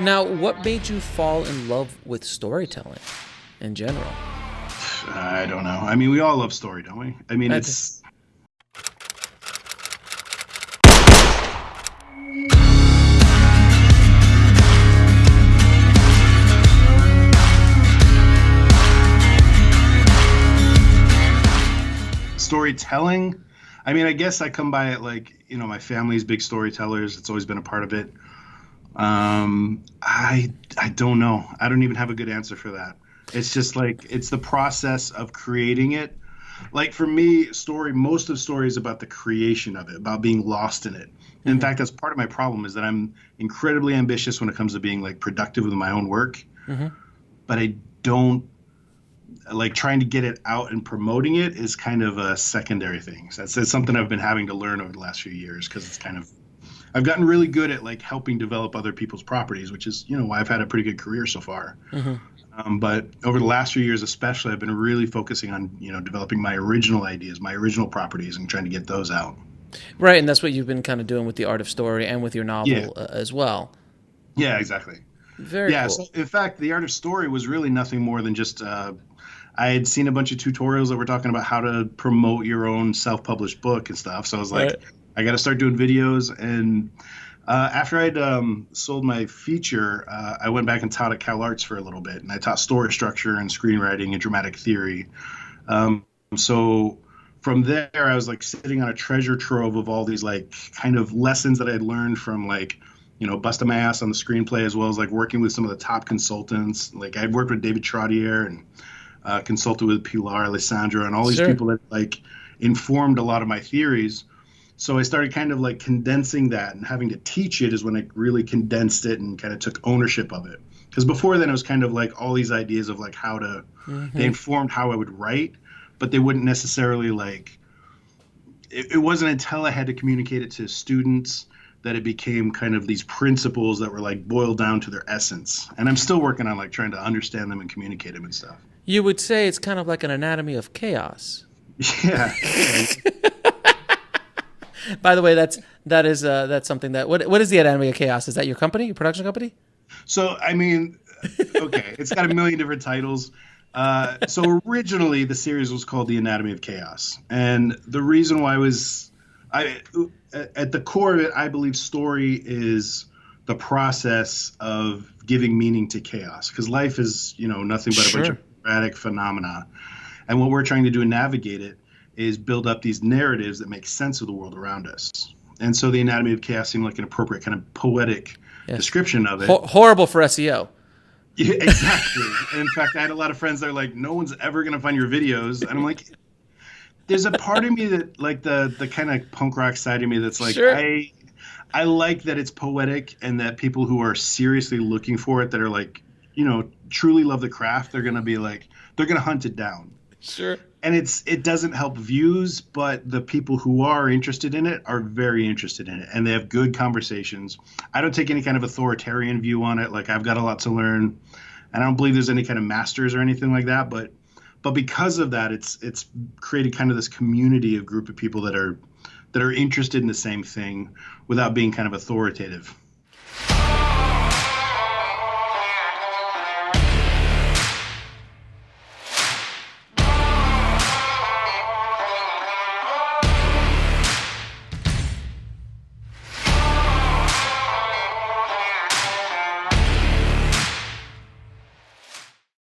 Now, what made you fall in love with storytelling in general? I don't know. I mean, we all love story, don't we? I mean, I d- it's storytelling. I mean, I guess I come by it like, my family's big storytellers. It's always been a part of it. I don't know. I don't even have a good answer for that. It's just like it's the process of creating it. Like for me, most of story is about the creation of it, about being lost in it. In Mhm, fact, that's part of my problem is that I'm incredibly ambitious when it comes to being like productive with my own work, mhm. but I don't like trying to get it out and promoting it is kind of a secondary thing. So that's something I've been having to learn over the last few years because it's kind of I've gotten really good at like helping develop other people's properties, which is why I've had a pretty good career so far. Mhm. But over the last few years, especially, I've been really focusing on developing my original ideas, my original properties, and trying to get those out. Right, and that's what you've been kind of doing with the art of story and with your Yeah, novel as well. yeah, exactly. Very Yeah. So cool. in fact, the art of story was really nothing more than just I had seen a bunch of tutorials that were talking about how to promote your own self-published book and stuff. So I was like, Right. I got to start doing videos. And after I'd sold my feature, I went back and taught at Cal Arts for a little bit, and I taught story structure and screenwriting and dramatic theory. So from there, I was like sitting on a treasure trove of all these like kind of lessons that I had learned from like busting my ass on the screenplay as well as like working with some of the top consultants. Like I'd worked with David Trottier and consulted with Pilar Alessandra and all these Sure. people that like informed a lot of my theories. So I started kind of like condensing that and having to teach it is when I really condensed it and kind of took ownership of it. Because before then it was kind of like all these ideas of like they Hmm. informed how I would write, but they wouldn't necessarily like, it wasn't until I had to communicate it to students that it became kind of these principles that were like boiled down to their essence. And I'm still working on like trying to understand them and communicate them and stuff. You would say it's kind of like an anatomy of chaos. Yeah, yeah. By the way, that's something that what is the anatomy of chaos? Is that your company, your production company? So I mean, okay, it's got a million different titles. So originally, the series was called The Anatomy of Chaos, and the reason why was, I at the core of it, I believe story is the process of giving meaning to chaos, because life is nothing but a bunch of Sure. erratic phenomena, and what we're trying to do and navigate it is build up these narratives that make sense of the world around us. And so, The Anatomy of Chaos seemed like an appropriate kind of poetic Yes. description of it. Horrible for SEO. Yeah, exactly. And in fact, I had a lot of friends that are like, no one's ever gonna find your videos. And I'm like, there's a part of me that like the kind of punk rock side of me that's like, Sure. I like that it's poetic and that people who are seriously looking for it that are like, truly love the craft, they're gonna be like, they're gonna hunt it down. Sure. And it doesn't help views, but the people who are interested in it are very interested in it, and they have good conversations. I don't take any kind of authoritarian view on it. Like I've got a lot to learn, and I don't believe there's any kind of masters or anything like that. But because of that, it's created kind of this community of group of people that are interested in the same thing without being kind of authoritative.